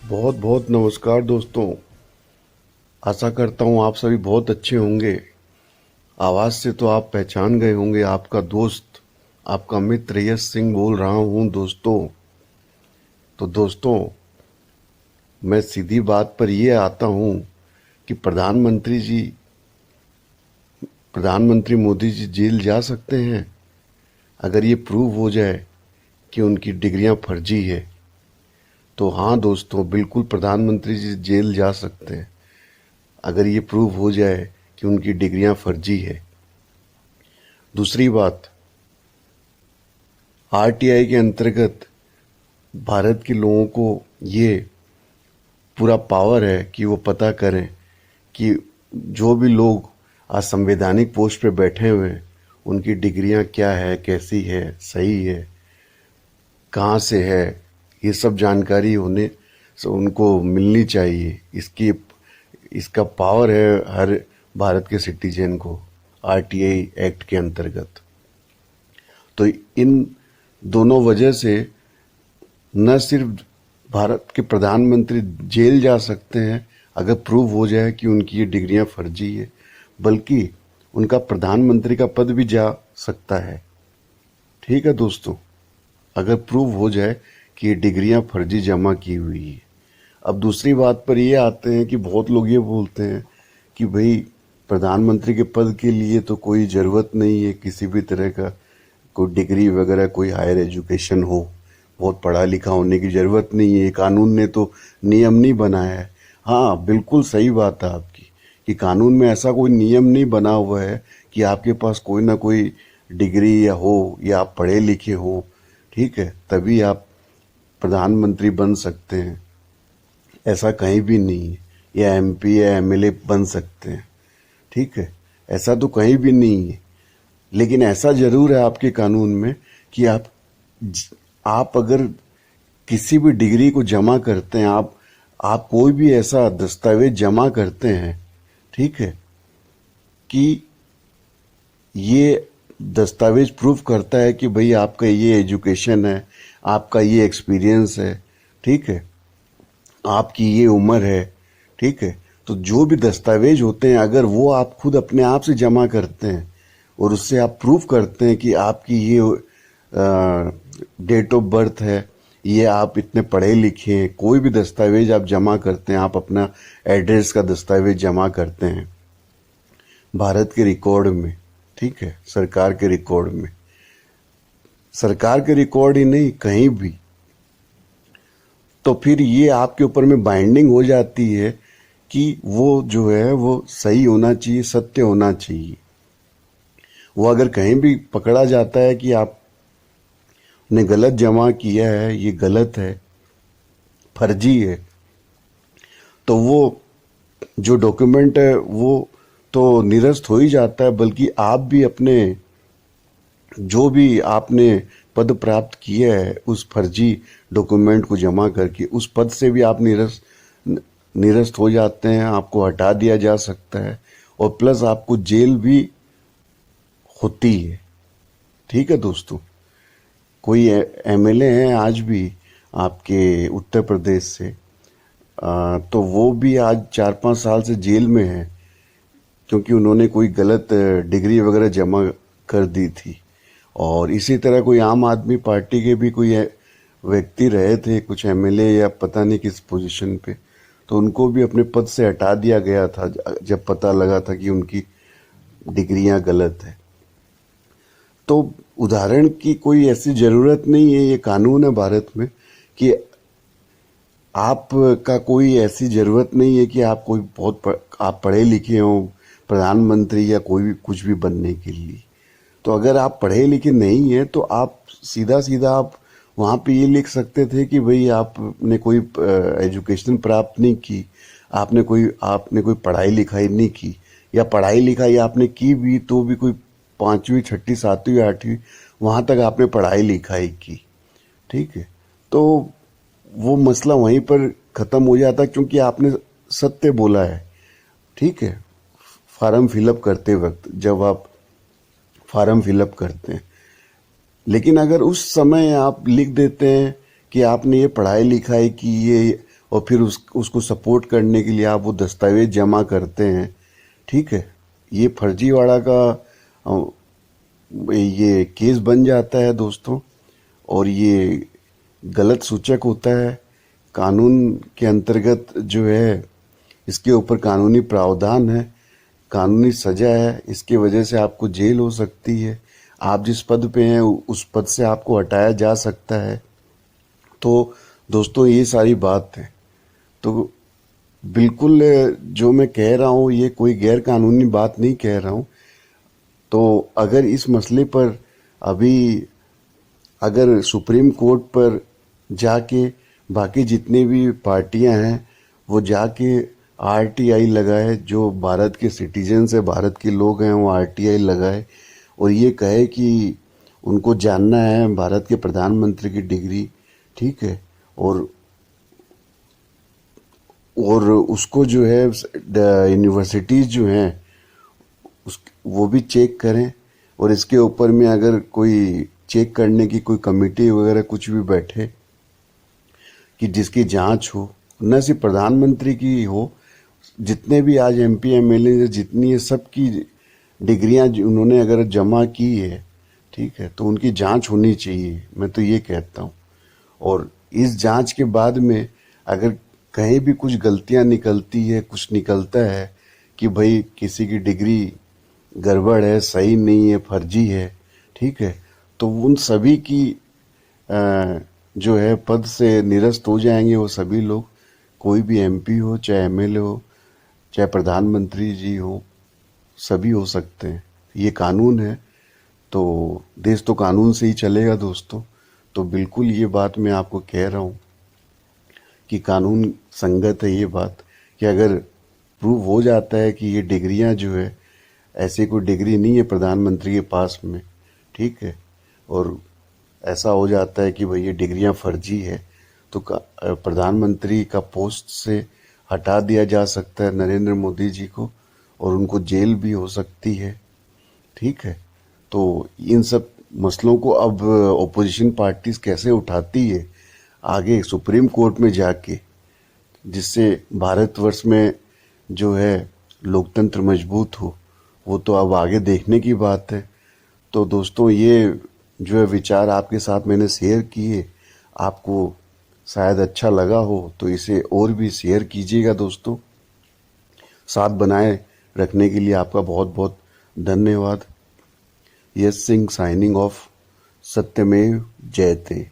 बहुत बहुत नमस्कार दोस्तों। आशा करता हूँ आप सभी बहुत अच्छे होंगे। आवाज़ से तो आप पहचान गए होंगे, आपका दोस्त, आपका मित्र यश सिंह बोल रहा हूँ दोस्तों। तो दोस्तों, मैं सीधी बात पर ये आता हूँ कि प्रधानमंत्री मोदी जी जेल जा सकते हैं अगर ये प्रूव हो जाए कि उनकी डिग्रियां फर्जी है। तो हाँ दोस्तों, बिल्कुल प्रधानमंत्री जी जेल जा सकते हैं अगर ये प्रूव हो जाए कि उनकी डिग्रियां फर्जी है। दूसरी बात, आरटीआई के अंतर्गत भारत के लोगों को ये पूरा पावर है कि वो पता करें कि जो भी लोग असंवैधानिक पोस्ट पे बैठे हुए हैं उनकी डिग्रियां क्या है, कैसी है, सही है, कहाँ से है, ये सब जानकारी उन्हें उनको मिलनी चाहिए। इसका पावर है हर भारत के सिटीजन को आरटीआई एक्ट के अंतर्गत। तो इन दोनों वजह से न सिर्फ भारत के प्रधानमंत्री जेल जा सकते हैं अगर प्रूव हो जाए कि उनकी ये डिग्रियां फर्जी है, बल्कि उनका प्रधानमंत्री का पद भी जा सकता है। ठीक है दोस्तों, अगर प्रूव हो जाए कि ये डिग्रियां फर्जी जमा की हुई है। अब दूसरी बात पर ये आते हैं कि बहुत लोग ये बोलते हैं कि भाई प्रधानमंत्री के पद के लिए तो कोई ज़रूरत नहीं है किसी भी तरह का कोई डिग्री वगैरह, कोई हायर एजुकेशन हो, बहुत पढ़ा लिखा होने की ज़रूरत नहीं है, कानून ने तो नियम नहीं बनाया है। हाँ, बिल्कुल सही बात है आपकी कि कानून में ऐसा कोई नियम नहीं बना हुआ है कि आपके पास कोई ना कोई डिग्री या हो या आप पढ़े लिखे हो, ठीक है, तभी आप प्रधानमंत्री बन सकते हैं। ऐसा कहीं भी नहीं है। या एमपी या एमएलए बन सकते हैं, ठीक है, ऐसा तो कहीं भी नहीं है। लेकिन ऐसा जरूर है आपके कानून में कि आप अगर किसी भी डिग्री को जमा करते हैं, आप कोई भी ऐसा दस्तावेज जमा करते हैं, ठीक है, कि ये दस्तावेज प्रूफ करता है कि भाई आपका ये एजुकेशन है, आपका ये एक्सपीरियंस है, ठीक है, आपकी ये उम्र है, ठीक है, तो जो भी दस्तावेज होते हैं अगर वो आप खुद अपने आप से जमा करते हैं और उससे आप प्रूफ करते हैं कि आपकी ये डेट ऑफ बर्थ है, ये आप इतने पढ़े लिखे हैं, कोई भी दस्तावेज आप जमा करते हैं, आप अपना एड्रेस का दस्तावेज जमा करते हैं भारत के रिकॉर्ड में, ठीक है, सरकार के रिकॉर्ड में, सरकार के रिकॉर्ड ही नहीं कहीं भी, तो फिर ये आपके ऊपर में बाइंडिंग हो जाती है कि वो जो है वो सही होना चाहिए, सत्य होना चाहिए। वो अगर कहीं भी पकड़ा जाता है कि आपने गलत जमा किया है, ये गलत है, फर्जी है, तो वो जो डॉक्यूमेंट है वो तो निरस्त हो ही जाता है, बल्कि आप भी अपने जो भी आपने पद प्राप्त किया है उस फर्जी डॉक्यूमेंट को जमा करके उस पद से भी आप निरस्त हो जाते हैं, आपको हटा दिया जा सकता है और प्लस आपको जेल भी होती है। ठीक है दोस्तों, कोई एमएलए हैं आज भी आपके उत्तर प्रदेश से, तो वो भी आज 4-5 साल से जेल में है क्योंकि उन्होंने कोई गलत डिग्री वगैरह जमा कर दी थी। और इसी तरह कोई आम आदमी पार्टी के भी कोई व्यक्ति रहे थे, कुछ एमएलए या पता नहीं किस पोजीशन पे, तो उनको भी अपने पद से हटा दिया गया था जब पता लगा था कि उनकी डिग्रियां गलत है। तो उदाहरण की कोई ऐसी ज़रूरत नहीं है, ये कानून है भारत में कि आपका कोई ऐसी ज़रूरत नहीं है कि आप कोई आप पढ़े लिखे हो प्रधानमंत्री या कोई भी कुछ भी बनने के लिए। तो अगर आप पढ़े लिखे नहीं हैं तो आप सीधा सीधा आप वहाँ पे ये लिख सकते थे कि भाई आपने कोई एजुकेशन प्राप्त नहीं की, आपने कोई पढ़ाई लिखाई नहीं की, या पढ़ाई लिखाई आपने की भी तो भी कोई 5वीं 6वीं 7वीं 8वीं वहाँ तक आपने पढ़ाई लिखाई की, ठीक है, तो वो मसला वहीं पर ख़त्म हो जाता क्योंकि आपने सत्य बोला है, ठीक है, फार्म फिलअप करते वक्त जब आप फार्म फिलअप करते हैं। लेकिन अगर उस समय आप लिख देते हैं कि आपने ये पढ़ाई लिखाई की ये और फिर उसको सपोर्ट करने के लिए आप वो दस्तावेज जमा करते हैं, ठीक है, ये फर्जीवाड़ा का ये केस बन जाता है दोस्तों। और ये गलत सूचक होता है। कानून के अंतर्गत जो है इसके ऊपर कानूनी प्रावधान है, कानूनी सजा है, इसकी वजह से आपको जेल हो सकती है, आप जिस पद पे हैं उस पद से आपको हटाया जा सकता है। तो दोस्तों ये सारी बात है। तो बिल्कुल जो मैं कह रहा हूँ ये कोई गैर कानूनी बात नहीं कह रहा हूँ। तो अगर इस मसले पर अभी अगर सुप्रीम कोर्ट पर जाके बाकी जितनी भी पार्टियां हैं वो जाके आरटीआई लगाए, जो भारत के सिटीजन्स है, भारत के लोग हैं, वो आरटीआई लगाए और ये कहे कि उनको जानना है भारत के प्रधानमंत्री की डिग्री, ठीक है, और उसको जो है यूनिवर्सिटीज जो हैं उस वो भी चेक करें। और इसके ऊपर में अगर कोई चेक करने की कोई कमेटी वगैरह कुछ भी बैठे कि जिसकी जांच हो, न सिर्फ प्रधानमंत्री की हो, जितने भी आज एमपी एमएलए जितनी है सबकी डिग्रियां उन्होंने अगर जमा की है, ठीक है, तो उनकी जांच होनी चाहिए, मैं तो ये कहता हूँ। और इस जांच के बाद में अगर कहीं भी कुछ गलतियां निकलती है, कुछ निकलता है कि भाई किसी की डिग्री गड़बड़ है, सही नहीं है, फर्जी है, ठीक है, तो उन सभी की जो है पद से निरस्त हो जाएंगे वो सभी लोग, कोई भी एमपी हो, चाहे एमएलए हो, चाहे प्रधानमंत्री जी हो, सभी हो सकते हैं। ये कानून है, तो देश तो कानून से ही चलेगा दोस्तों। तो बिल्कुल ये बात मैं आपको कह रहा हूँ कि कानून संगत है ये बात, कि अगर प्रूव हो जाता है कि ये डिग्रियां जो है, ऐसी कोई डिग्री नहीं है प्रधानमंत्री के पास में, ठीक है, और ऐसा हो जाता है कि भाई ये डिग्रियां फर्जी है, तो प्रधानमंत्री का पोस्ट से हटा दिया जा सकता है नरेंद्र मोदी जी को, और उनको जेल भी हो सकती है, ठीक है। तो इन सब मसलों को अब ओपोजिशन पार्टीज कैसे उठाती है आगे सुप्रीम कोर्ट में जाके, जिससे भारतवर्ष में जो है लोकतंत्र मजबूत हो, वो तो अब आगे देखने की बात है। तो दोस्तों ये जो है विचार आपके साथ मैंने शेयर किए, आपको शायद अच्छा लगा हो तो इसे और भी शेयर कीजिएगा दोस्तों। साथ बनाए रखने के लिए आपका बहुत बहुत धन्यवाद। यश सिंह साइनिंग ऑफ। सत्यमेव जयते।